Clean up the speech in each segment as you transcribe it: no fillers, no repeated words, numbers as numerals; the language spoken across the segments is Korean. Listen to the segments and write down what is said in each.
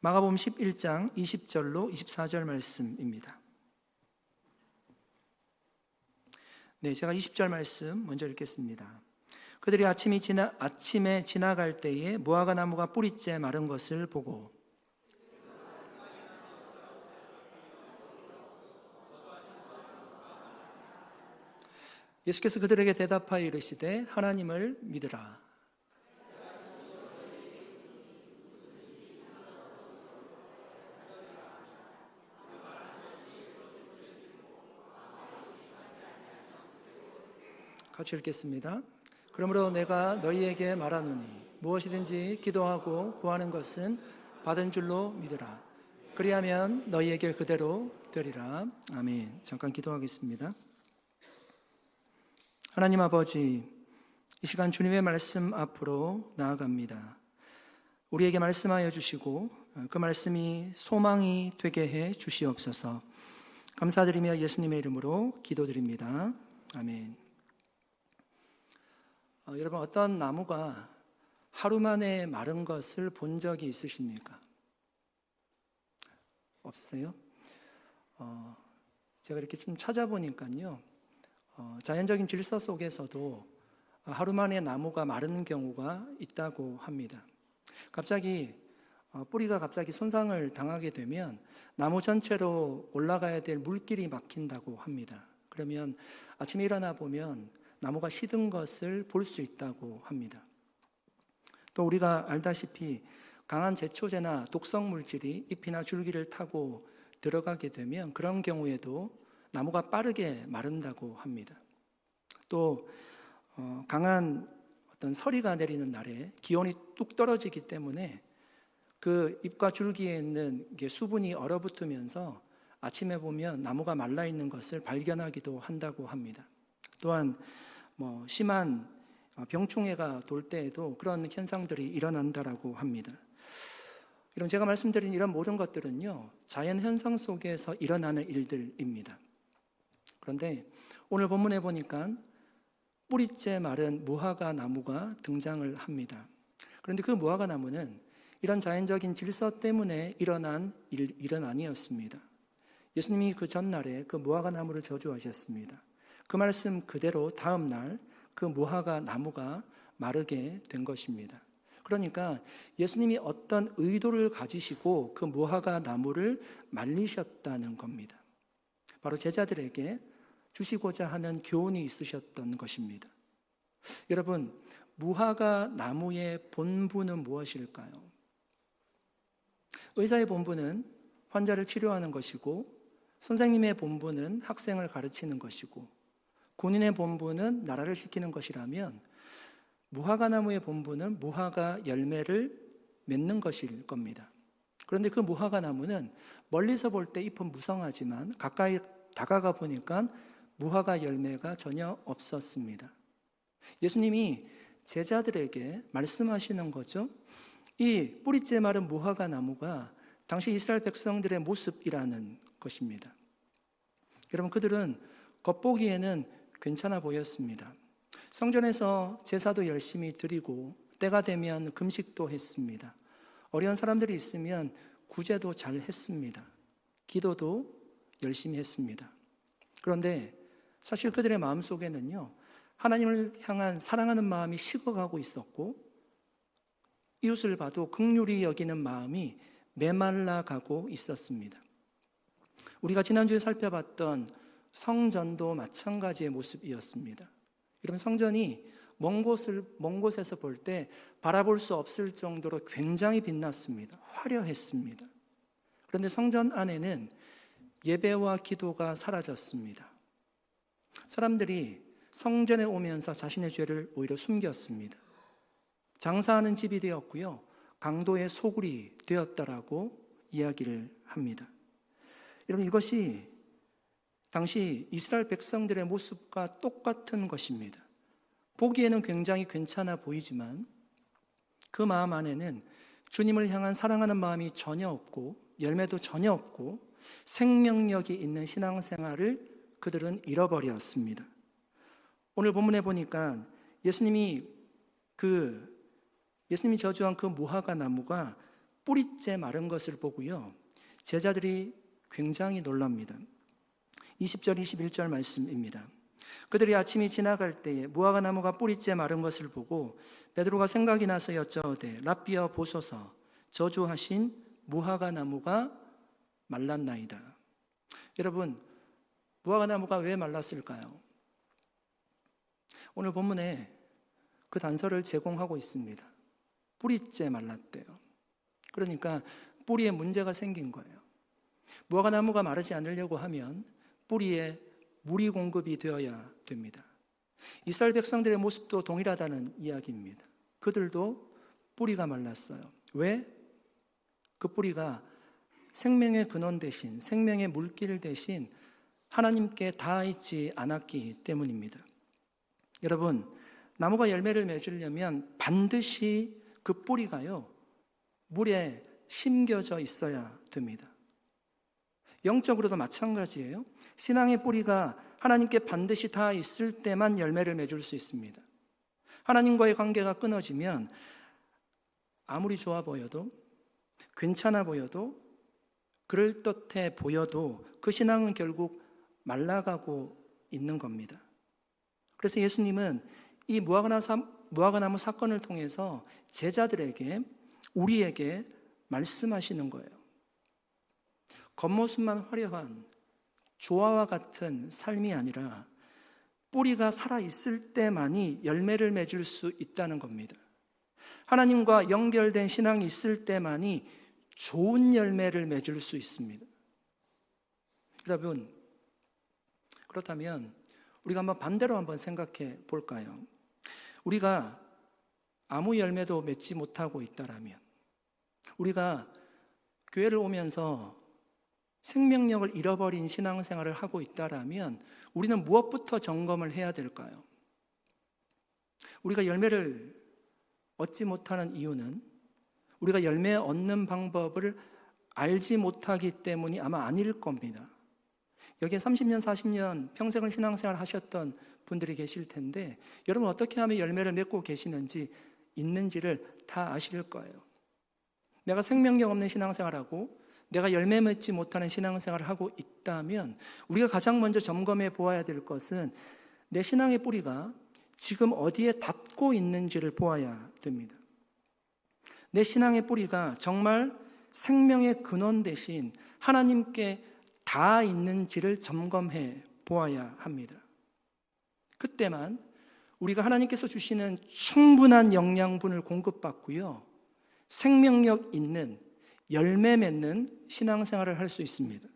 마가복음 11장 20절로 24절 말씀입니다. 네, 제가 20절 말씀 먼저 읽겠습니다. 그들이 아침에 지나갈 때에 무화과 나무가 뿌리째 마른 것을 보고 예수께서 그들에게 대답하여 이르시되 하나님을 믿으라. 같이 읽겠습니다. 그러므로 내가 너희에게 말하노니 무엇이든지 기도하고 구하는 것은 받은 줄로 믿으라. 그리하면 너희에게 그대로 되리라. 아멘. 잠깐 기도하겠습니다. 하나님 아버지, 이 시간 주님의 말씀 앞으로 나아갑니다. 우리에게 말씀하여 주시고 그 말씀이 소망이 되게 해 주시옵소서. 감사드리며 예수님의 이름으로 기도드립니다. 아멘. 여러분, 어떤 나무가 하루 만에 마른 것을 본 적이 있으십니까? 없으세요? 제가 이렇게 좀 찾아보니까요, 자연적인 질서 속에서도 하루 만에 나무가 마르는 경우가 있다고 합니다. 갑자기 뿌리가 손상을 당하게 되면 나무 전체로 올라가야 될 물길이 막힌다고 합니다. 그러면 아침에 일어나 보면 나무가 시든 것을 볼 수 있다고 합니다. 또 우리가 알다시피 강한 제초제나 독성 물질이 잎이나 줄기를 타고 들어가게 되면 그런 경우에도 나무가 빠르게 마른다고 합니다. 또 강한 어떤 서리가 내리는 날에 기온이 뚝 떨어지기 때문에 그 잎과 줄기에 있는 수분이 얼어붙으면서 아침에 보면 나무가 말라 있는 것을 발견하기도 한다고 합니다. 또한 심한 병충해가 돌 때에도 그런 현상들이 일어난다라고 합니다. 여러분, 제가 말씀드린 이런 모든 것들은요, 자연 현상 속에서 일어나는 일들입니다. 그런데 오늘 본문에 보니까 뿌리째 마른 무화과 나무가 등장을 합니다. 그런데 그 무화과 나무는 이런 자연적인 질서 때문에 일어난 일은 아니었습니다. 예수님이 그 전날에 그 무화과 나무를 저주하셨습니다. 그 말씀 그대로 다음 날 그 무화과 나무가 마르게 된 것입니다. 그러니까 예수님이 어떤 의도를 가지시고 그 무화과 나무를 말리셨다는 겁니다. 바로 제자들에게 주시고자 하는 교훈이 있으셨던 것입니다. 여러분, 무화과 나무의 본분은 무엇일까요? 의사의 본분은 환자를 치료하는 것이고, 선생님의 본분은 학생을 가르치는 것이고, 군인의 본분은 나라를 지키는 것이라면 무화과 나무의 본분은 무화과 열매를 맺는 것일 겁니다. 그런데 그 무화과 나무는 멀리서 볼 때 잎은 무성하지만 가까이 다가가 보니까 무화과 열매가 전혀 없었습니다. 예수님이 제자들에게 말씀하시는 거죠. 이 뿌리째 마른 무화과 나무가 당시 이스라엘 백성들의 모습이라는 것입니다. 여러분, 그들은 겉보기에는 괜찮아 보였습니다. 성전에서 제사도 열심히 드리고 때가 되면 금식도 했습니다. 어려운 사람들이 있으면 구제도 잘 했습니다. 기도도 열심히 했습니다. 그런데 사실 그들의 마음속에는요, 하나님을 향한 사랑하는 마음이 식어가고 있었고, 이웃을 봐도 긍휼히 여기는 마음이 메말라가고 있었습니다. 우리가 지난주에 살펴봤던 성전도 마찬가지의 모습이었습니다. 여러분, 성전이 먼 곳에서 볼 때 바라볼 수 없을 정도로 굉장히 빛났습니다. 화려했습니다. 그런데 성전 안에는 예배와 기도가 사라졌습니다. 사람들이 성전에 오면서 자신의 죄를 오히려 숨겼습니다. 장사하는 집이 되었고요, 강도의 소굴이 되었다라고 이야기를 합니다. 여러분, 이것이 당시 이스라엘 백성들의 모습과 똑같은 것입니다. 보기에는 굉장히 괜찮아 보이지만 그 마음 안에는 주님을 향한 사랑하는 마음이 전혀 없고 열매도 전혀 없고 생명력이 있는 신앙생활을 그들은 잃어버렸습니다. 오늘 본문에 보니까 예수님이 저주한 그 무화과 나무가 뿌리째 마른 것을 보고요, 제자들이 굉장히 놀랍니다. 20절 21절 말씀입니다. 그들이 아침이 지나갈 때에 무화과 나무가 뿌리째 마른 것을 보고 베드로가 생각이 나서 여쭤오되 랍비여 보소서, 저주하신 무화과 나무가 말랐나이다. 여러분, 무화과 나무가 왜 말랐을까요? 오늘 본문에 그 단서를 제공하고 있습니다. 뿌리째 말랐대요. 그러니까 뿌리에 문제가 생긴 거예요. 무화과 나무가 마르지 않으려고 하면 뿌리에 물이 공급이 되어야 됩니다. 이스라엘 백성들의 모습도 동일하다는 이야기입니다. 그들도 뿌리가 말랐어요. 왜? 그 뿌리가 생명의 근원 대신, 생명의 물길 대신 하나님께 닿아 있지 않았기 때문입니다. 여러분, 나무가 열매를 맺으려면 반드시 그 뿌리가요, 물에 심겨져 있어야 됩니다. 영적으로도 마찬가지예요. 신앙의 뿌리가 하나님께 반드시 닿아 있을 때만 열매를 맺을 수 있습니다. 하나님과의 관계가 끊어지면 아무리 좋아 보여도, 괜찮아 보여도, 그럴듯해 보여도 그 신앙은 결국 말라가고 있는 겁니다. 그래서 예수님은 이 무화과나무 사건을 통해서 제자들에게, 우리에게 말씀하시는 거예요. 겉모습만 화려한 조화와 같은 삶이 아니라 뿌리가 살아있을 때만이 열매를 맺을 수 있다는 겁니다. 하나님과 연결된 신앙이 있을 때만이 좋은 열매를 맺을 수 있습니다. 여러분, 그렇다면 우리가 한번 반대로 한번 생각해 볼까요? 우리가 아무 열매도 맺지 못하고 있다라면, 우리가 교회를 오면서 생명력을 잃어버린 신앙생활을 하고 있다라면 우리는 무엇부터 점검을 해야 될까요? 우리가 열매를 얻지 못하는 이유는 우리가 열매 얻는 방법을 알지 못하기 때문이 아마 아닐 겁니다. 여기에 30년, 40년 평생을 신앙생활 하셨던 분들이 계실 텐데 여러분 어떻게 하면 열매를 맺고 계시는지, 있는지를 다 아실 거예요. 내가 생명력 없는 신앙생활하고 내가 열매 맺지 못하는 신앙생활을 하고 있다면 우리가 가장 먼저 점검해 보아야 될 것은 내 신앙의 뿌리가 지금 어디에 닿고 있는지를 보아야 됩니다. 내 신앙의 뿌리가 정말 생명의 근원 대신 하나님께 닿아 있는지를 점검해 보아야 합니다. 그때만 우리가 하나님께서 주시는 충분한 영양분을 공급받고요, 생명력 있는 열매 맺는 신앙생활을 할 수 있습니다.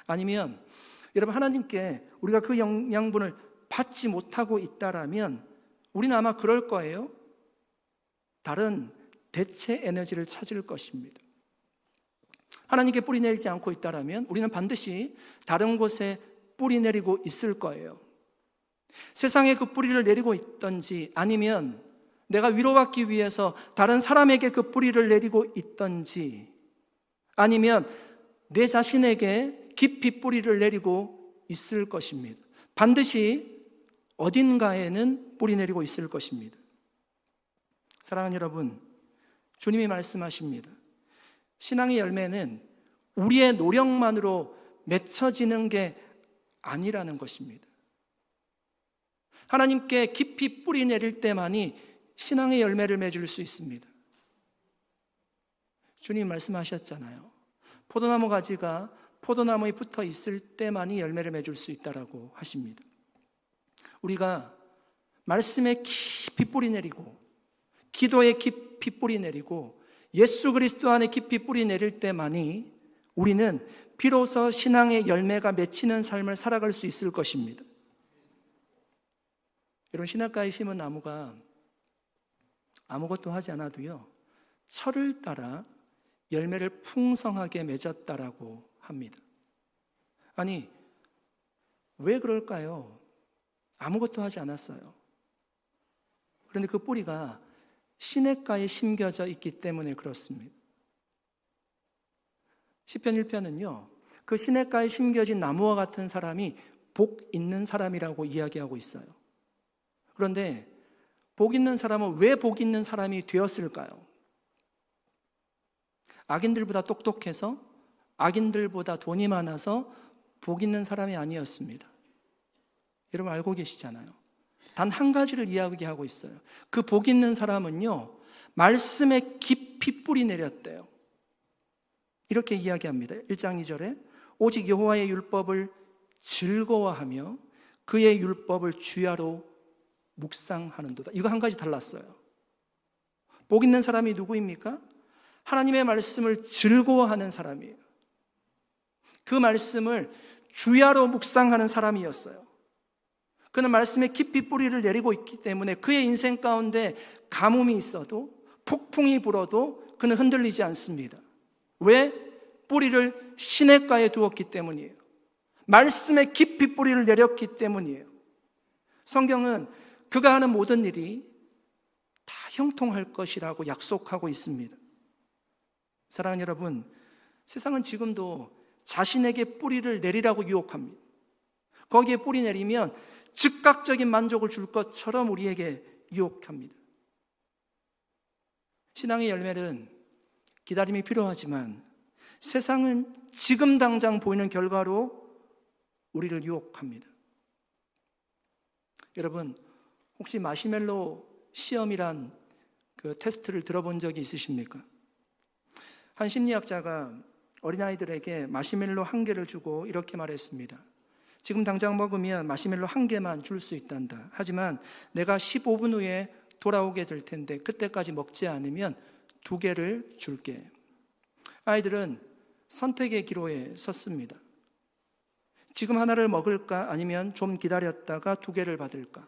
아니면 여러분, 하나님께 우리가 그 영양분을 받지 못하고 있다라면 우리는 아마 그럴 거예요. 다른 대체 에너지를 찾을 것입니다. 하나님께 뿌리 내리지 않고 있다라면 우리는 반드시 다른 곳에 뿌리 내리고 있을 거예요. 세상에 그 뿌리를 내리고 있든지, 아니면 내가 위로받기 위해서 다른 사람에게 그 뿌리를 내리고 있든지, 아니면 내 자신에게 깊이 뿌리를 내리고 있을 것입니다. 반드시 어딘가에는 뿌리 내리고 있을 것입니다. 사랑하는 여러분, 주님이 말씀하십니다. 신앙의 열매는 우리의 노력만으로 맺혀지는 게 아니라는 것입니다. 하나님께 깊이 뿌리 내릴 때만이 신앙의 열매를 맺을 수 있습니다. 주님 말씀하셨잖아요. 포도나무 가지가 포도나무에 붙어 있을 때만이 열매를 맺을 수 있다라고 하십니다. 우리가 말씀에 깊이 뿌리 내리고, 기도에 깊이 뿌리 내리고, 예수 그리스도 안에 깊이 뿌리 내릴 때만이 우리는 비로소 신앙의 열매가 맺히는 삶을 살아갈 수 있을 것입니다. 여러분, 신학가에 심은 나무가 아무것도 하지 않아도요, 철을 따라 열매를 풍성하게 맺었다라고 합니다. 아니, 왜 그럴까요? 아무것도 하지 않았어요. 그런데 그 뿌리가 시냇가에 심겨져 있기 때문에 그렇습니다. 시편 1편은요, 그 시냇가에 심겨진 나무와 같은 사람이 복 있는 사람이라고 이야기하고 있어요. 그런데 복 있는 사람은 왜 복 있는 사람이 되었을까요? 악인들보다 똑똑해서, 악인들보다 돈이 많아서 복 있는 사람이 아니었습니다. 여러분 알고 계시잖아요. 단 한 가지를 이야기하고 있어요. 그 복 있는 사람은요, 말씀에 깊이 뿌리 내렸대요. 이렇게 이야기합니다. 1장 2절에 오직 여호와의 율법을 즐거워하며 그의 율법을 주야로 묵상하는도다. 이거 한 가지 달랐어요. 복 있는 사람이 누구입니까? 하나님의 말씀을 즐거워하는 사람이에요. 그 말씀을 주야로 묵상하는 사람이었어요. 그는 말씀에 깊이 뿌리를 내리고 있기 때문에 그의 인생 가운데 가뭄이 있어도, 폭풍이 불어도 그는 흔들리지 않습니다. 왜? 뿌리를 시냇가에 두었기 때문이에요. 말씀에 깊이 뿌리를 내렸기 때문이에요. 성경은 그가 하는 모든 일이 다 형통할 것이라고 약속하고 있습니다. 사랑하는 여러분, 세상은 지금도 자신에게 뿌리를 내리라고 유혹합니다. 거기에 뿌리 내리면 즉각적인 만족을 줄 것처럼 우리에게 유혹합니다. 신앙의 열매는 기다림이 필요하지만 세상은 지금 당장 보이는 결과로 우리를 유혹합니다. 여러분, 혹시 마시멜로 시험이란 그 테스트를 들어본 적이 있으십니까? 한 심리학자가 어린아이들에게 마시멜로 1개를 주고 이렇게 말했습니다. 지금 당장 먹으면 마시멜로 1개만 줄 수 있단다. 하지만 내가 15분 후에 돌아오게 될 텐데 그때까지 먹지 않으면 2개를 줄게. 아이들은 선택의 기로에 섰습니다. 지금 하나를 먹을까 아니면 좀 기다렸다가 2개를 받을까?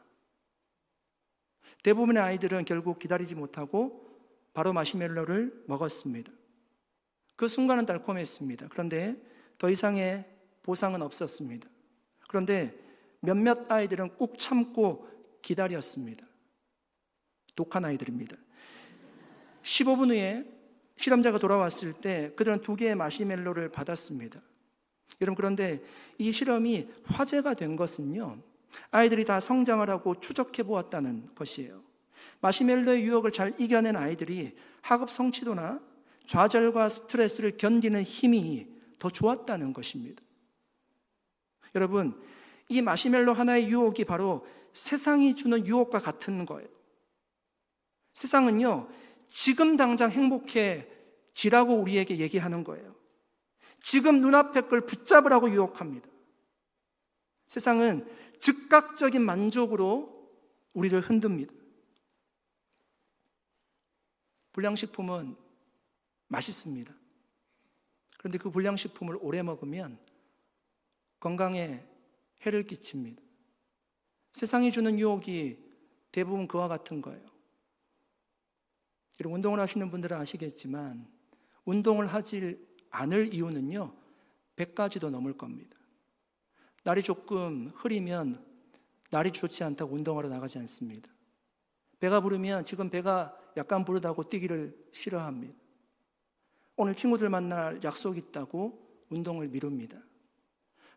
대부분의 아이들은 결국 기다리지 못하고 바로 마시멜로를 먹었습니다. 그 순간은 달콤했습니다. 그런데 더 이상의 보상은 없었습니다. 그런데 몇몇 아이들은 꾹 참고 기다렸습니다. 독한 아이들입니다. 15분 후에 실험자가 돌아왔을 때 그들은 2개의 마시멜로를 받았습니다. 여러분, 그런데 이 실험이 화제가 된 것은요, 아이들이 다 성장을 하고 추적해 보았다는 것이에요. 마시멜로의 유혹을 잘 이겨낸 아이들이 학업 성취도나 좌절과 스트레스를 견디는 힘이 더 좋았다는 것입니다. 여러분, 이 마시멜로 하나의 유혹이 바로 세상이 주는 유혹과 같은 거예요. 세상은요, 지금 당장 행복해지라고 우리에게 얘기하는 거예요. 지금 눈앞에 걸 붙잡으라고 유혹합니다. 세상은 즉각적인 만족으로 우리를 흔듭니다. 불량식품은 맛있습니다. 그런데 그 불량식품을 오래 먹으면 건강에 해를 끼칩니다. 세상이 주는 유혹이 대부분 그와 같은 거예요. 여러분, 운동을 하시는 분들은 아시겠지만 운동을 하지 않을 이유는요, 100가지도 넘을 겁니다. 날이 조금 흐리면 날이 좋지 않다고 운동하러 나가지 않습니다. 배가 부르면 지금 배가 약간 부르다고 뛰기를 싫어합니다. 오늘 친구들 만날 약속이 있다고 운동을 미룹니다.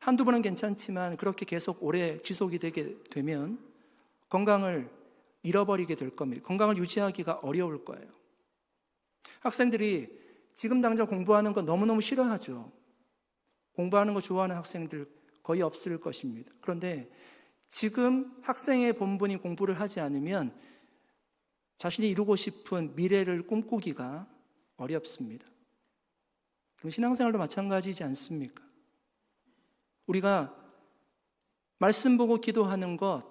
한두 번은 괜찮지만 그렇게 계속 오래 지속이 되게 되면 건강을 잃어버리게 될 겁니다. 건강을 유지하기가 어려울 거예요. 학생들이 지금 당장 공부하는 거 너무너무 싫어하죠. 공부하는 거 좋아하는 학생들 거의 없을 것입니다. 그런데 지금 학생의 본분이 공부를 하지 않으면 자신이 이루고 싶은 미래를 꿈꾸기가 어렵습니다. 그럼 신앙생활도 마찬가지지 않습니까? 우리가 말씀 보고 기도하는 것,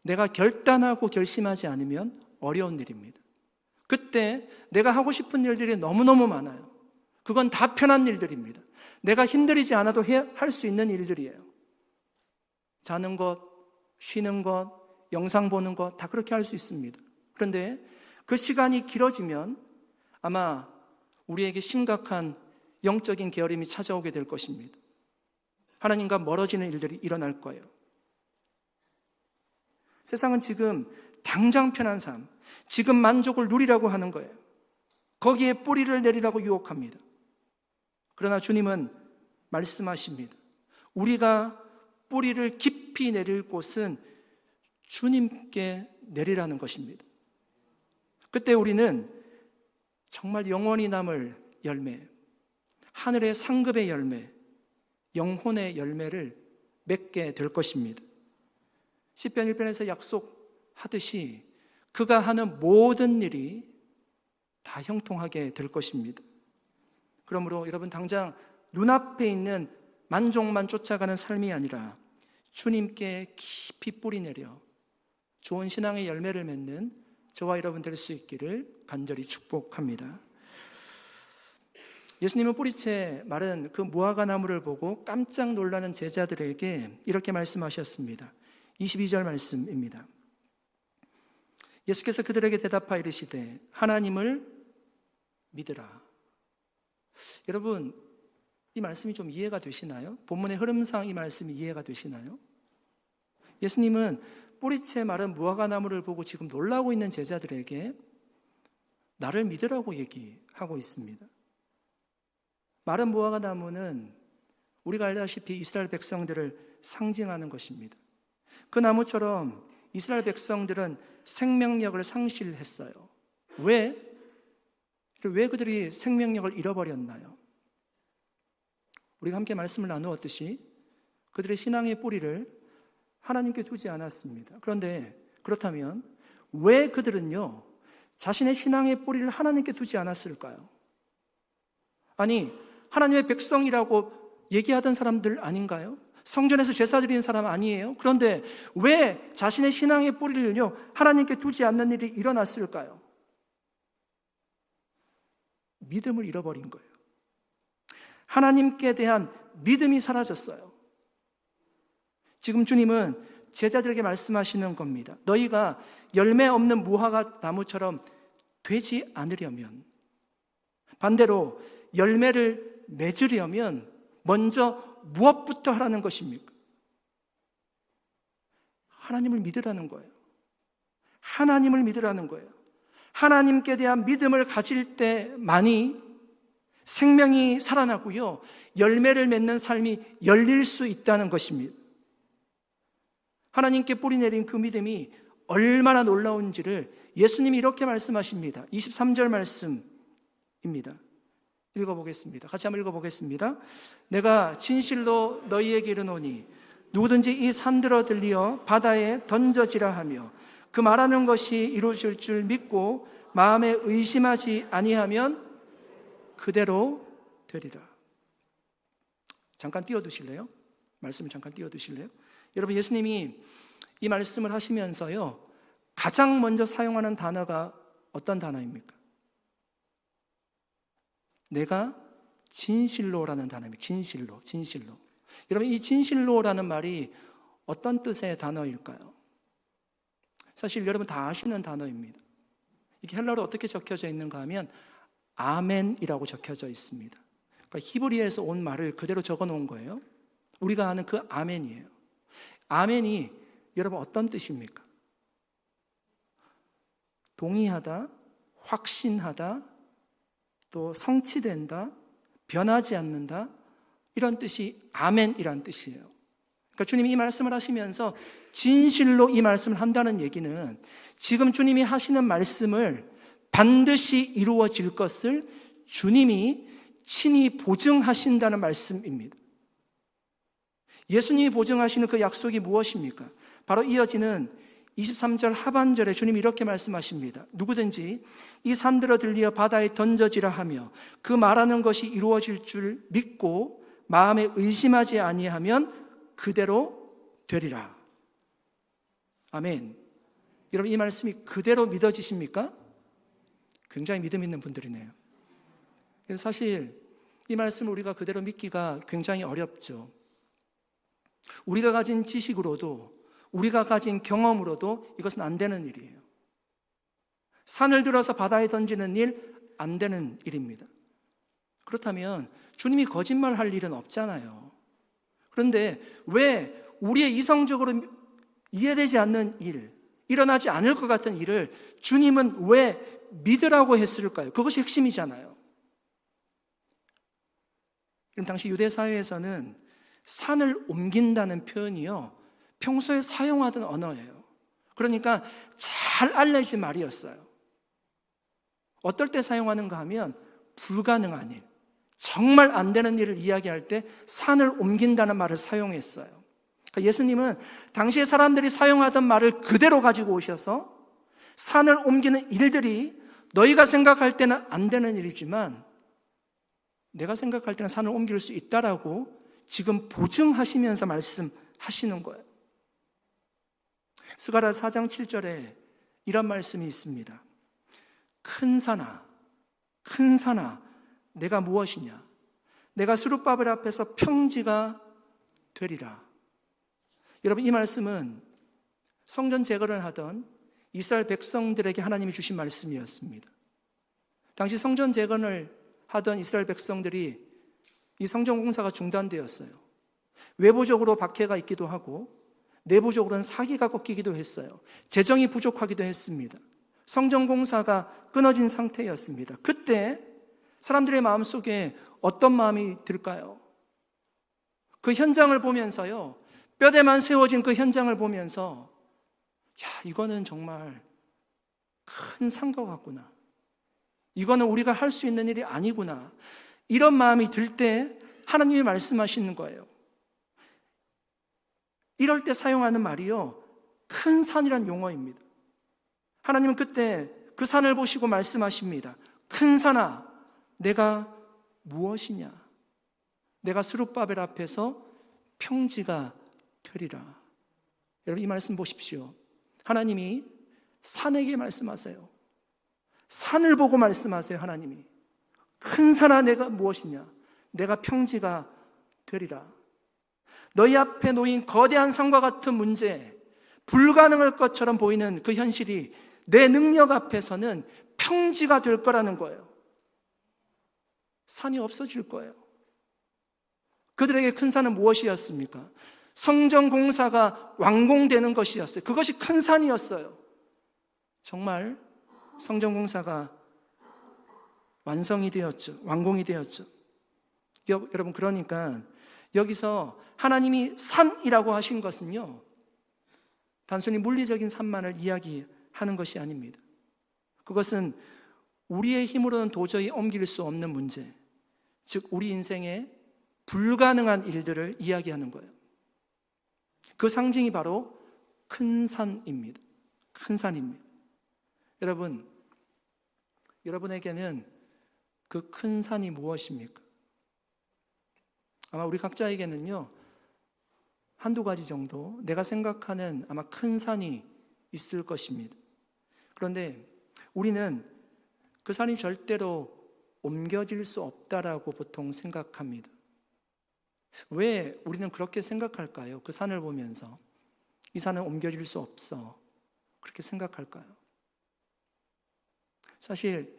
내가 결단하고 결심하지 않으면 어려운 일입니다. 그때 내가 하고 싶은 일들이 너무너무 많아요. 그건 다 편한 일들입니다. 내가 힘들이지 않아도 할 수 있는 일들이에요. 자는 것, 쉬는 것, 영상 보는 것 다 그렇게 할 수 있습니다. 그런데 그 시간이 길어지면 아마 우리에게 심각한 영적인 게으름이 찾아오게 될 것입니다. 하나님과 멀어지는 일들이 일어날 거예요. 세상은 지금 당장 편한 삶, 지금 만족을 누리라고 하는 거예요. 거기에 뿌리를 내리라고 유혹합니다. 그러나 주님은 말씀하십니다. 우리가 뿌리를 깊이 내릴 곳은 주님께 내리라는 것입니다. 그때 우리는 정말 영원히 남을 열매, 하늘의 상급의 열매, 영혼의 열매를 맺게 될 것입니다. 시편 1편에서 약속하듯이 그가 하는 모든 일이 다 형통하게 될 것입니다. 그러므로 여러분 당장 눈앞에 있는 만족만 쫓아가는 삶이 아니라 주님께 깊이 뿌리 내려 좋은 신앙의 열매를 맺는 저와 여러분 될 수 있기를 간절히 축복합니다. 예수님은 뿌리채 마른 그 무화과 나무를 보고 깜짝 놀라는 제자들에게 이렇게 말씀하셨습니다. 22절 말씀입니다. 예수께서 그들에게 대답하여 이르시되 하나님을 믿으라. 여러분, 이 말씀이 좀 이해가 되시나요? 본문의 흐름상 이 말씀이 이해가 되시나요? 예수님은 뿌리채 마른 무화과 나무를 보고 지금 놀라고 있는 제자들에게 나를 믿으라고 얘기하고 있습니다. 마른 무화과 나무는 우리가 알다시피 이스라엘 백성들을 상징하는 것입니다. 그 나무처럼 이스라엘 백성들은 생명력을 상실했어요. 왜 그들이 생명력을 잃어버렸나요? 우리가 함께 말씀을 나누었듯이 그들의 신앙의 뿌리를 하나님께 두지 않았습니다. 그런데 그렇다면 왜 그들은요 자신의 신앙의 뿌리를 하나님께 두지 않았을까요? 아니, 하나님의 백성이라고 얘기하던 사람들 아닌가요? 성전에서 제사 드리는 사람 아니에요? 그런데 왜 자신의 신앙의 뿌리를요 하나님께 두지 않는 일이 일어났을까요? 믿음을 잃어버린 거예요. 하나님께 대한 믿음이 사라졌어요. 지금 주님은 제자들에게 말씀하시는 겁니다. 너희가 열매 없는 무화과 나무처럼 되지 않으려면, 반대로 열매를 맺으려면 먼저 무엇부터 하라는 것입니까? 하나님을 믿으라는 거예요. 하나님을 믿으라는 거예요. 하나님께 대한 믿음을 가질 때만이 생명이 살아나고요, 열매를 맺는 삶이 열릴 수 있다는 것입니다. 하나님께 뿌리 내린 그 믿음이 얼마나 놀라운지를 예수님이 이렇게 말씀하십니다. 23절 말씀입니다. 읽어보겠습니다. 같이 한번 읽어보겠습니다. 내가 진실로 너희에게 이르노니 누구든지 이 산들어 들리어 바다에 던져지라 하며 그 말하는 것이 이루어질 줄 믿고 마음에 의심하지 아니하면 그대로 되리라. 잠깐 띄워두실래요? 말씀을 잠깐 띄워두실래요? 여러분, 예수님이 이 말씀을 하시면서요 가장 먼저 사용하는 단어가 어떤 단어입니까? 내가 진실로라는 단어입니다. 진실로. 여러분, 이 진실로라는 말이 어떤 뜻의 단어일까요? 사실 여러분 다 아시는 단어입니다. 이게 헬라어로 어떻게 적혀져 있는가 하면 아멘이라고 적혀져 있습니다. 그러니까 히브리어에서 온 말을 그대로 적어 놓은 거예요. 우리가 아는 그 아멘이에요. 아멘이 여러분 어떤 뜻입니까? 동의하다, 확신하다, 또 성취된다, 변하지 않는다, 이런 뜻이 아멘이란 뜻이에요. 그러니까 주님이 이 말씀을 하시면서 진실로 이 말씀을 한다는 얘기는 지금 주님이 하시는 말씀을 반드시 이루어질 것을 주님이 친히 보증하신다는 말씀입니다. 예수님이 보증하시는 그 약속이 무엇입니까? 바로 이어지는 23절 하반절에 주님이 이렇게 말씀하십니다. 누구든지 이 산들어 들리어 바다에 던져지라 하며 그 말하는 것이 이루어질 줄 믿고 마음에 의심하지 아니하면 그대로 되리라. 아멘. 여러분, 이 말씀이 그대로 믿어지십니까? 굉장히 믿음 있는 분들이네요. 그래서 사실 이 말씀을 우리가 그대로 믿기가 굉장히 어렵죠. 우리가 가진 지식으로도, 우리가 가진 경험으로도 이것은 안 되는 일이에요. 산을 들어서 바다에 던지는 일, 안 되는 일입니다. 그렇다면 주님이 거짓말할 일은 없잖아요. 그런데 왜 우리의 이성적으로 이해되지 않는 일, 일어나지 않을 것 같은 일을 주님은 왜 믿으라고 했을까요? 그것이 핵심이잖아요. 그럼 당시 유대 사회에서는 산을 옮긴다는 표현이요, 평소에 사용하던 언어예요. 그러니까 잘 알려진 말이었어요. 어떨 때 사용하는가 하면 불가능한 일, 정말 안 되는 일을 이야기할 때 산을 옮긴다는 말을 사용했어요. 그러니까 예수님은 당시에 사람들이 사용하던 말을 그대로 가지고 오셔서 산을 옮기는 일들이 너희가 생각할 때는 안 되는 일이지만 내가 생각할 때는 산을 옮길 수 있다라고 지금 보증하시면서 말씀하시는 거예요. 스가랴 4장 7절에 이런 말씀이 있습니다. 큰 산아, 내가 무엇이냐? 내가 스룹바벨 앞에서 평지가 되리라. 여러분, 이 말씀은 성전 재건을 하던 이스라엘 백성들에게 하나님이 주신 말씀이었습니다. 당시 성전 재건을 하던 이스라엘 백성들이 이 성전 공사가 중단되었어요. 외부적으로 박해가 있기도 하고 내부적으로는 사기가 꺾이기도 했어요. 재정이 부족하기도 했습니다. 성전 공사가 끊어진 상태였습니다. 그때 사람들의 마음속에 어떤 마음이 들까요? 그 현장을 보면서요, 뼈대만 세워진 그 현장을 보면서 이거는 정말 큰 산것 같구나. 이거는 우리가 할 수 있는 일이 아니구나. 이런 마음이 들 때 하나님이 말씀하시는 거예요. 이럴 때 사용하는 말이요, 큰 산이란 용어입니다. 하나님은 그때 그 산을 보시고 말씀하십니다. 큰 산아, 내가 무엇이냐? 내가 스룹바벨 앞에서 평지가 되리라. 여러분, 이 말씀 보십시오. 하나님이 산에게 말씀하세요. 산을 보고 말씀하세요. 하나님이 큰 산아, 내가 무엇이냐? 내가 평지가 되리라. 너희 앞에 놓인 거대한 산과 같은 문제, 불가능할 것처럼 보이는 그 현실이 내 능력 앞에서는 평지가 될 거라는 거예요. 산이 없어질 거예요. 그들에게 큰 산은 무엇이었습니까? 성전 공사가 완공되는 것이었어요. 그것이 큰 산이었어요. 정말 성전 공사가 완성이 되었죠. 완공이 되었죠. 여러분, 그러니까 여기서 하나님이 산이라고 하신 것은요, 단순히 물리적인 산만을 이야기하는 것이 아닙니다. 그것은 우리의 힘으로는 도저히 옮길 수 없는 문제, 즉 우리 인생에 불가능한 일들을 이야기하는 거예요. 그 상징이 바로 큰 산입니다. 큰 산입니다. 여러분, 여러분에게는 그 큰 산이 무엇입니까? 아마 우리 각자에게는요, 한두 가지 정도 내가 생각하는 아마 큰 산이 있을 것입니다. 그런데 우리는 그 산이 절대로 옮겨질 수 없다라고 보통 생각합니다. 왜 우리는 그렇게 생각할까요? 그 산을 보면서 이 산은 옮겨질 수 없어, 그렇게 생각할까요? 사실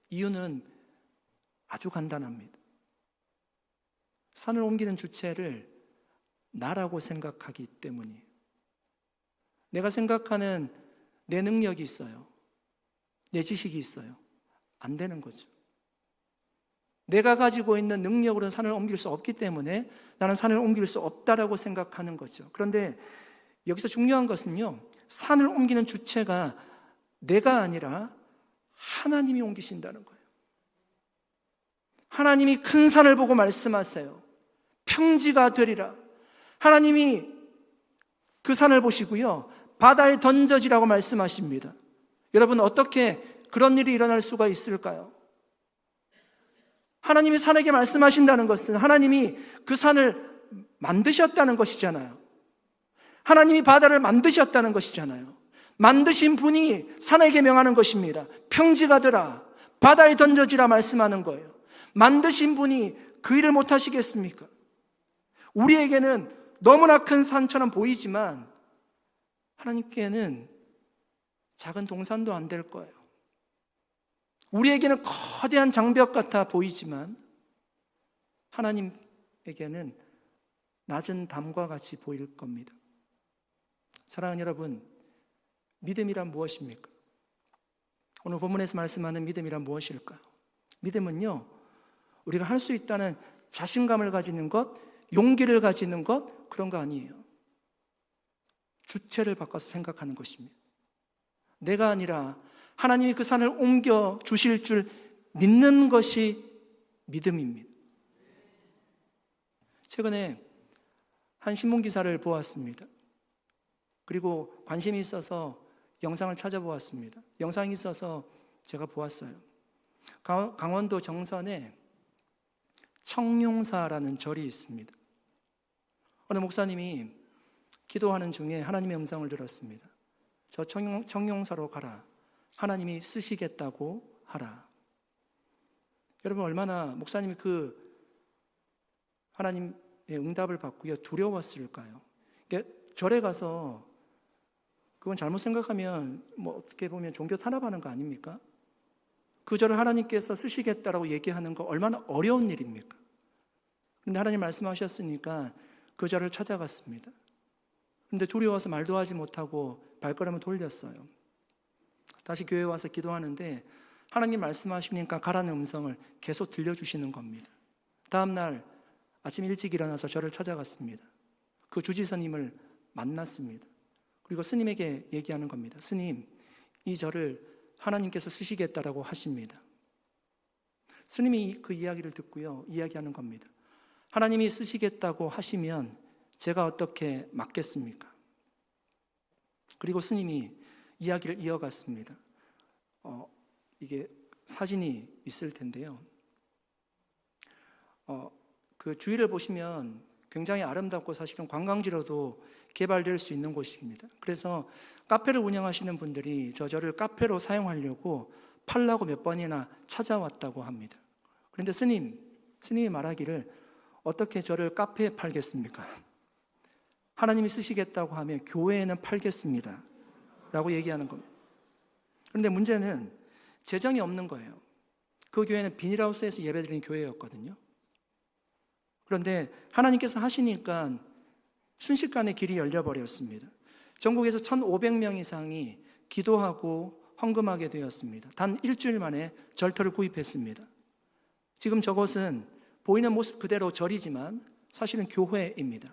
이유는 아주 간단합니다. 산을 옮기는 주체를 나라고 생각하기 때문이에요. 내가 생각하는 내 능력이 있어요. 내 지식이 있어요. 안 되는 거죠. 내가 가지고 있는 능력으로는 산을 옮길 수 없기 때문에 나는 산을 옮길 수 없다라고 생각하는 거죠. 그런데 여기서 중요한 것은요, 산을 옮기는 주체가 내가 아니라 하나님이 옮기신다는 거예요. 하나님이 큰 산을 보고 말씀하세요. 평지가 되리라. 하나님이 그 산을 보시고요, 바다에 던져지라고 말씀하십니다. 여러분, 어떻게 그런 일이 일어날 수가 있을까요? 하나님이 산에게 말씀하신다는 것은 하나님이 그 산을 만드셨다는 것이잖아요. 하나님이 바다를 만드셨다는 것이잖아요. 만드신 분이 산에게 명하는 것입니다. 평지가 되라, 바다에 던져지라 말씀하는 거예요. 만드신 분이 그 일을 못 하시겠습니까? 우리에게는 너무나 큰 산처럼 보이지만 하나님께는 작은 동산도 안 될 거예요. 우리에게는 거대한 장벽 같아 보이지만 하나님에게는 낮은 담과 같이 보일 겁니다. 사랑하는 여러분, 믿음이란 무엇입니까? 오늘 본문에서 말씀하는 믿음이란 무엇일까요? 믿음은요, 우리가 할 수 있다는 자신감을 가지는 것, 용기를 가지는 것, 그런 거 아니에요. 주체를 바꿔서 생각하는 것입니다. 내가 아니라 하나님이 그 산을 옮겨 주실 줄 믿는 것이 믿음입니다. 최근에 한 신문 기사를 보았습니다. 그리고 관심이 있어서 영상을 찾아보았습니다. 영상이 있어서 제가 보았어요. 강원도 정선에 청룡사라는 절이 있습니다. 어느 목사님이 기도하는 중에 하나님의 음성을 들었습니다. 저 청룡사로 가라. 하나님이 쓰시겠다고 하라. 여러분, 얼마나 목사님이 그 하나님의 응답을 받고요 두려웠을까요? 절에 가서 그건 잘못 생각하면 어떻게 보면 종교 탄압하는 거 아닙니까? 그 절을 하나님께서 쓰시겠다라고 얘기하는 거 얼마나 어려운 일입니까? 그런데 하나님 말씀하셨으니까 그 절을 찾아갔습니다. 그런데 두려워서 말도 하지 못하고 발걸음을 돌렸어요. 다시 교회에 와서 기도하는데 하나님 말씀하시니까 가라는 음성을 계속 들려주시는 겁니다. 다음 날 아침 일찍 일어나서 저를 찾아갔습니다. 그 주지사님을 만났습니다. 그리고 스님에게 얘기하는 겁니다. 스님, 이 절을 하나님께서 쓰시겠다라고 하십니다. 스님이 그 이야기를 듣고요 이야기하는 겁니다. 하나님이 쓰시겠다고 하시면 제가 어떻게 막겠습니까? 그리고 스님이 이야기를 이어갔습니다. 이게 사진이 있을 텐데요. 그 주위를 보시면 굉장히 아름답고 사실은 관광지로도 개발될 수 있는 곳입니다. 그래서 카페를 운영하시는 분들이 저 절을 카페로 사용하려고 팔라고 몇 번이나 찾아왔다고 합니다. 그런데 스님이 말하기를 어떻게 저를 카페에 팔겠습니까? 하나님이 쓰시겠다고 하면 교회에는 팔겠습니다 라고 얘기하는 겁니다. 그런데 문제는 재정이 없는 거예요. 그 교회는 비닐하우스에서 예배드리는 교회였거든요. 그런데 하나님께서 하시니까 순식간에 길이 열려버렸습니다. 전국에서 1,500명 이상이 기도하고 헌금하게 되었습니다. 단 일주일 만에 절터를 구입했습니다. 지금 저곳은 보이는 모습 그대로 절이지만 사실은 교회입니다.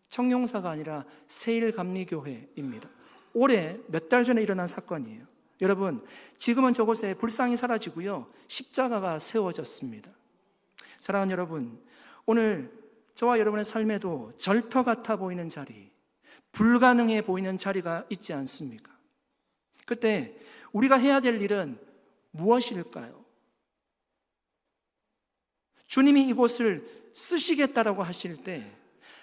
청룡사가 아니라 세일감리교회입니다. 올해 몇 달 전에 일어난 사건이에요. 여러분, 지금은 저곳에 불상이 사라지고요 십자가가 세워졌습니다. 사랑하는 여러분, 오늘 저와 여러분의 삶에도 절터 같아 보이는 자리, 불가능해 보이는 자리가 있지 않습니까? 그때 우리가 해야 될 일은 무엇일까요? 주님이 이곳을 쓰시겠다라고 하실 때,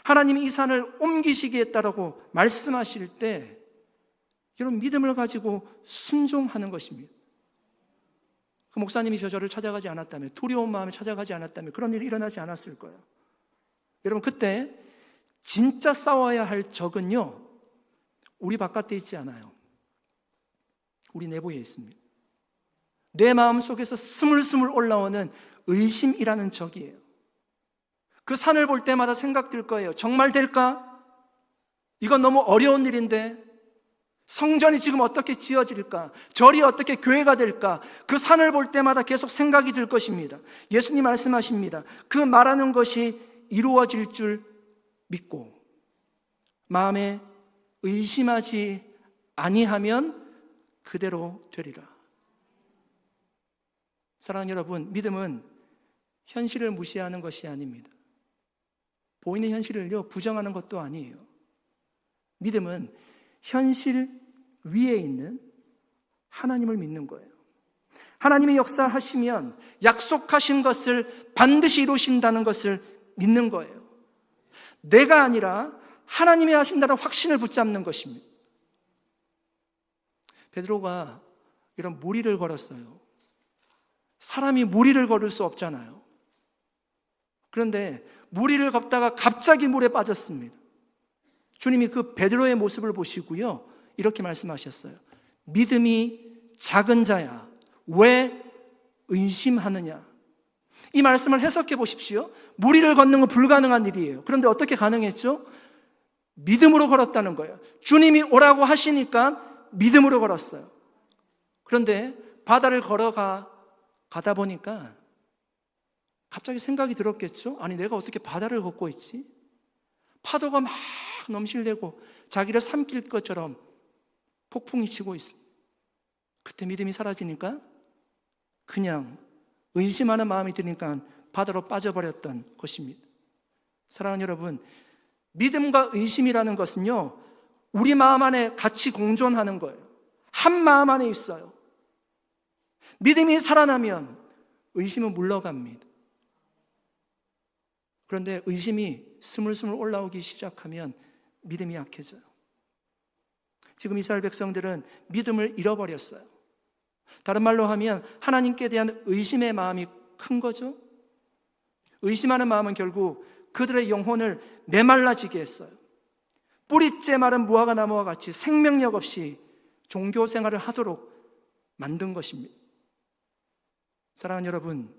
하나님이 이 산을 옮기시겠다라고 말씀하실 때 여러분 믿음을 가지고 순종하는 것입니다. 그 목사님이 저를 찾아가지 않았다면, 두려운 마음에 찾아가지 않았다면 그런 일이 일어나지 않았을 거예요. 여러분, 그때 진짜 싸워야 할 적은요 우리 바깥에 있지 않아요. 우리 내부에 있습니다. 내 마음속에서 스물스물 올라오는 의심이라는 적이에요. 그 산을 볼 때마다 생각될 거예요. 정말 될까? 이건 너무 어려운 일인데, 성전이 지금 어떻게 지어질까? 절이 어떻게 교회가 될까? 그 산을 볼 때마다 계속 생각이 들 것입니다. 예수님 말씀하십니다. 그 말하는 것이 이루어질 줄 믿고 마음에 의심하지 아니하면 그대로 되리라. 사랑하는 여러분, 믿음은 현실을 무시하는 것이 아닙니다. 보이는 현실을요 부정하는 것도 아니에요. 믿음은 현실 위에 있는 하나님을 믿는 거예요. 하나님의 역사하시면 약속하신 것을 반드시 이루신다는 것을 믿는 거예요. 내가 아니라 하나님이 하신다는 확신을 붙잡는 것입니다. 베드로가 이런 무리를 걸었어요. 사람이 무리를 걸을 수 없잖아요. 그런데 무리를 걷다가 갑자기 물에 빠졌습니다. 주님이 그 베드로의 모습을 보시고요 이렇게 말씀하셨어요. 믿음이 작은 자야, 왜 의심하느냐? 이 말씀을 해석해 보십시오. 무리를 걷는 건 불가능한 일이에요. 그런데 어떻게 가능했죠? 믿음으로 걸었다는 거예요. 주님이 오라고 하시니까 믿음으로 걸었어요. 그런데 바다를 가다 보니까 갑자기 생각이 들었겠죠? 아니, 내가 어떻게 바다를 걷고 있지? 파도가 막 넘실대고 자기를 삼킬 것처럼 폭풍이 치고 있습니다. 그때 믿음이 사라지니까 그냥 의심하는 마음이 드니까 바다로 빠져버렸던 것입니다. 사랑하는 여러분, 믿음과 의심이라는 것은요, 우리 마음 안에 같이 공존하는 거예요. 한 마음 안에 있어요. 믿음이 살아나면 의심은 물러갑니다. 그런데 의심이 스물스물 올라오기 시작하면 믿음이 약해져요. 지금 이스라엘 백성들은 믿음을 잃어버렸어요. 다른 말로 하면 하나님께 대한 의심의 마음이 큰 거죠. 의심하는 마음은 결국 그들의 영혼을 메말라지게 했어요. 뿌리째 마른 무화과 나무와 같이 생명력 없이 종교 생활을 하도록 만든 것입니다. 사랑하는 여러분,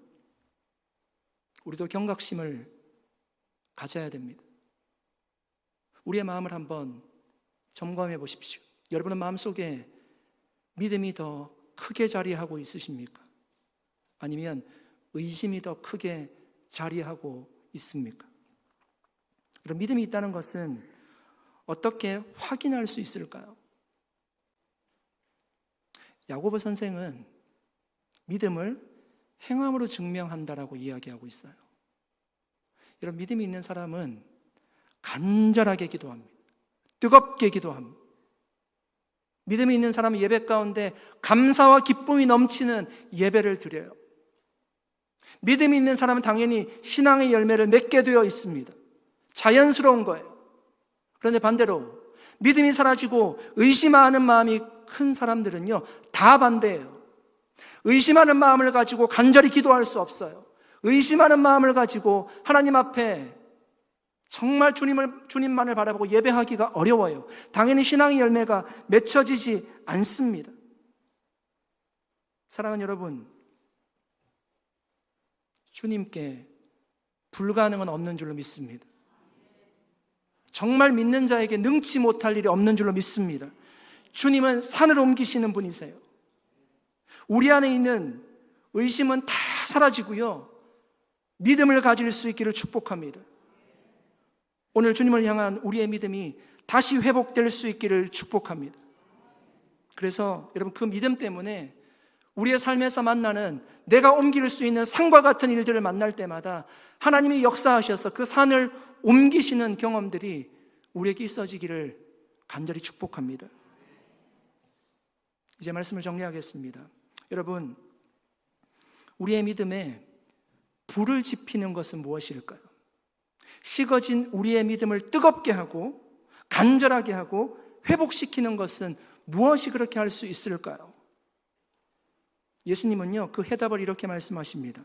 우리도 경각심을 가져야 됩니다. 우리의 마음을 한번 점검해 보십시오. 여러분의 마음속에 믿음이 더 크게 자리하고 있으십니까? 아니면 의심이 더 크게 자리하고 있습니까? 그럼 믿음이 있다는 것은 어떻게 확인할 수 있을까요? 야고보 선생은 믿음을 행함으로 증명한다라고 이야기하고 있어요. 여러분, 믿음이 있는 사람은 간절하게 기도합니다. 뜨겁게 기도합니다. 믿음이 있는 사람은 예배 가운데 감사와 기쁨이 넘치는 예배를 드려요. 믿음이 있는 사람은 당연히 신앙의 열매를 맺게 되어 있습니다. 자연스러운 거예요. 그런데 반대로 믿음이 사라지고 의심하는 마음이 큰 사람들은요, 다 반대예요. 의심하는 마음을 가지고 간절히 기도할 수 없어요. 의심하는 마음을 가지고 하나님 앞에 정말 주님만을 바라보고 예배하기가 어려워요. 당연히 신앙의 열매가 맺혀지지 않습니다. 사랑하는 여러분, 주님께 불가능은 없는 줄로 믿습니다. 정말 믿는 자에게 능치 못할 일이 없는 줄로 믿습니다. 주님은 산을 옮기시는 분이세요. 우리 안에 있는 의심은 다 사라지고요, 믿음을 가질 수 있기를 축복합니다. 오늘 주님을 향한 우리의 믿음이 다시 회복될 수 있기를 축복합니다. 그래서 여러분, 그 믿음 때문에 우리의 삶에서 만나는 내가 옮길 수 있는 산과 같은 일들을 만날 때마다 하나님이 역사하셔서 그 산을 옮기시는 경험들이 우리에게 있어지기를 간절히 축복합니다. 이제 말씀을 정리하겠습니다. 여러분, 우리의 믿음에 불을 지피는 것은 무엇일까요? 식어진 우리의 믿음을 뜨겁게 하고 간절하게 하고 회복시키는 것은 무엇이 그렇게 할 수 있을까요? 예수님은요, 그 해답을 이렇게 말씀하십니다.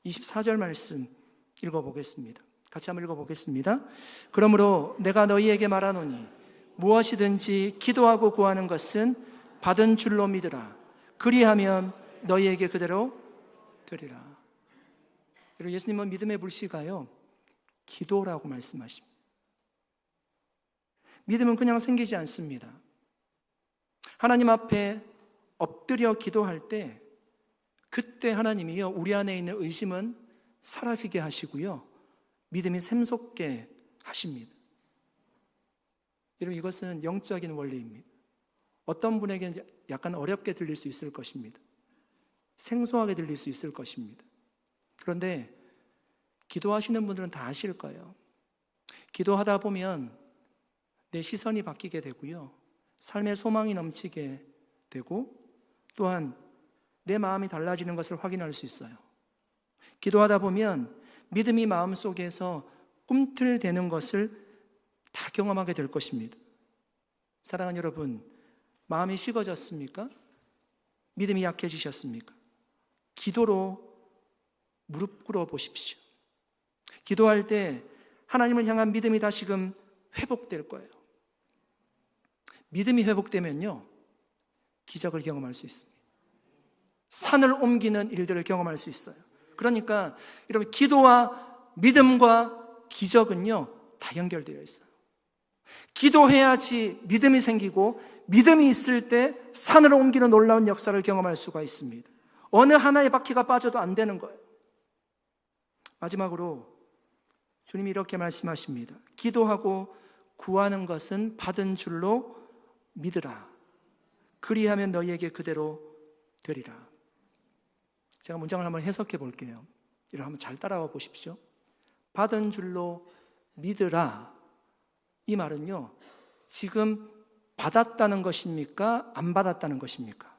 24절 말씀 읽어보겠습니다. 같이 한번 읽어보겠습니다. 그러므로 내가 너희에게 말하노니 무엇이든지 기도하고 구하는 것은 받은 줄로 믿으라. 그리하면 너희에게 그대로 되리라. 여러분, 예수님은 믿음의 불씨가요, 기도라고 말씀하십니다. 믿음은 그냥 생기지 않습니다. 하나님 앞에 엎드려 기도할 때 그때 하나님이요, 우리 안에 있는 의심은 사라지게 하시고요, 믿음이 샘솟게 하십니다. 여러분, 이것은 영적인 원리입니다. 어떤 분에게는 약간 어렵게 들릴 수 있을 것입니다. 생소하게 들릴 수 있을 것입니다. 그런데 기도하시는 분들은 다 아실 거예요. 기도하다 보면 내 시선이 바뀌게 되고요, 삶의 소망이 넘치게 되고 또한 내 마음이 달라지는 것을 확인할 수 있어요. 기도하다 보면 믿음이 마음속에서 꿈틀대는 것을 다 경험하게 될 것입니다. 사랑하는 여러분, 마음이 식어졌습니까? 믿음이 약해지셨습니까? 기도로 무릎 꿇어 보십시오. 기도할 때 하나님을 향한 믿음이 다시금 회복될 거예요. 믿음이 회복되면요, 기적을 경험할 수 있습니다. 산을 옮기는 일들을 경험할 수 있어요. 그러니까 여러분, 기도와 믿음과 기적은요, 다 연결되어 있어요. 기도해야지 믿음이 생기고 믿음이 있을 때 산을 옮기는 놀라운 역사를 경험할 수가 있습니다. 어느 하나의 바퀴가 빠져도 안 되는 거예요. 마지막으로 주님이 이렇게 말씀하십니다. 기도하고 구하는 것은 받은 줄로 믿으라. 그리하면 너희에게 그대로 되리라. 제가 문장을 한번 해석해 볼게요. 이를 한번 잘 따라와 보십시오. 받은 줄로 믿으라. 이 말은요, 지금 받았다는 것입니까? 안 받았다는 것입니까?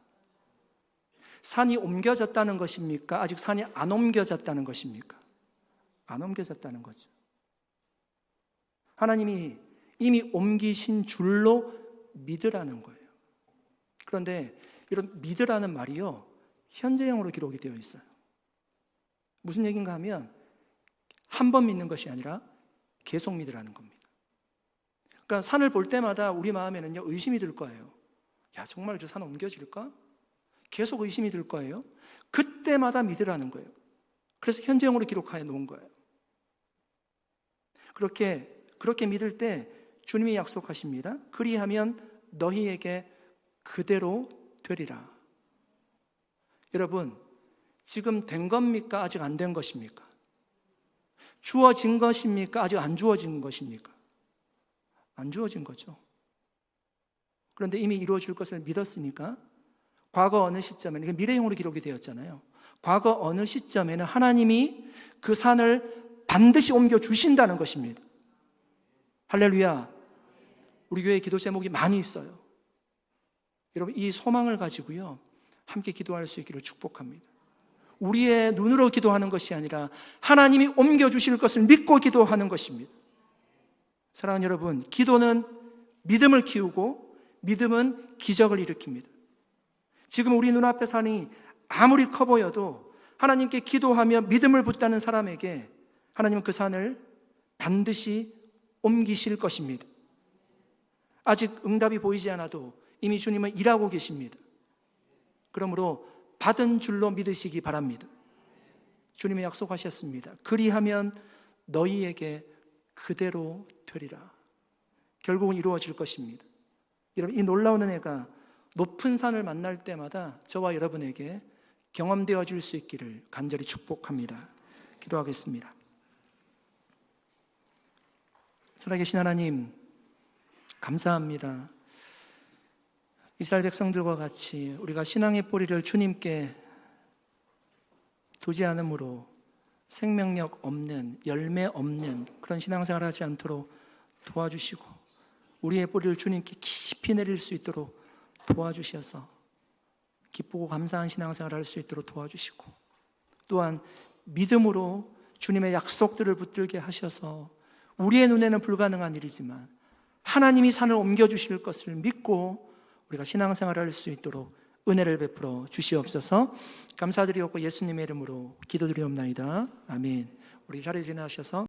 산이 옮겨졌다는 것입니까? 아직 산이 안 옮겨졌다는 것입니까? 안 옮겨졌다는 거죠. 하나님이 이미 옮기신 줄로 믿으라는 거예요. 그런데 이런 믿으라는 말이요, 현재형으로 기록이 되어 있어요. 무슨 얘기인가 하면 한 번 믿는 것이 아니라 계속 믿으라는 겁니다. 그러니까 산을 볼 때마다 우리 마음에는요, 의심이 들 거예요. 야, 정말 저 산 옮겨질까? 계속 의심이 들 거예요. 그때마다 믿으라는 거예요. 그래서 현재형으로 기록하여 놓은 거예요. 그렇게 믿을 때 주님이 약속하십니다. 그리하면 너희에게 그대로 되리라. 여러분, 지금 된 겁니까? 아직 안 된 것입니까? 주어진 것입니까? 아직 안 주어진 것입니까? 안 주어진 거죠. 그런데 이미 이루어질 것을 믿었으니까 과거 어느 시점에는, 이게 미래형으로 기록이 되었잖아요. 과거 어느 시점에는 하나님이 그 산을 반드시 옮겨 주신다는 것입니다. 할렐루야. 우리 교회 기도 제목이 많이 있어요. 여러분, 이 소망을 가지고요, 함께 기도할 수 있기를 축복합니다. 우리의 눈으로 기도하는 것이 아니라 하나님이 옮겨주실 것을 믿고 기도하는 것입니다. 사랑하는 여러분, 기도는 믿음을 키우고 믿음은 기적을 일으킵니다. 지금 우리 눈앞의 산이 아무리 커 보여도 하나님께 기도하며 믿음을 붙다는 사람에게 하나님은 그 산을 반드시 옮기실 것입니다. 아직 응답이 보이지 않아도 이미 주님은 일하고 계십니다. 그러므로 받은 줄로 믿으시기 바랍니다. 주님이 약속하셨습니다. 그리하면 너희에게 그대로 되리라. 결국은 이루어질 것입니다. 여러분, 이 놀라운 은혜가 높은 산을 만날 때마다 저와 여러분에게 경험되어질 수 있기를 간절히 축복합니다. 기도하겠습니다. 살아계신 하나님, 감사합니다. 이스라엘 백성들과 같이 우리가 신앙의 뿌리를 주님께 두지 않으므로 생명력 없는, 열매 없는 그런 신앙생활을 하지 않도록 도와주시고, 우리의 뿌리를 주님께 깊이 내릴 수 있도록 도와주셔서 기쁘고 감사한 신앙생활을 할 수 있도록 도와주시고, 또한 믿음으로 주님의 약속들을 붙들게 하셔서 우리의 눈에는 불가능한 일이지만 하나님이 산을 옮겨주실 것을 믿고 우리가 신앙생활을 할 수 있도록 은혜를 베풀어 주시옵소서. 감사드리옵고 예수님의 이름으로 기도드리옵나이다. 아멘. 우리 자리에 지나셔서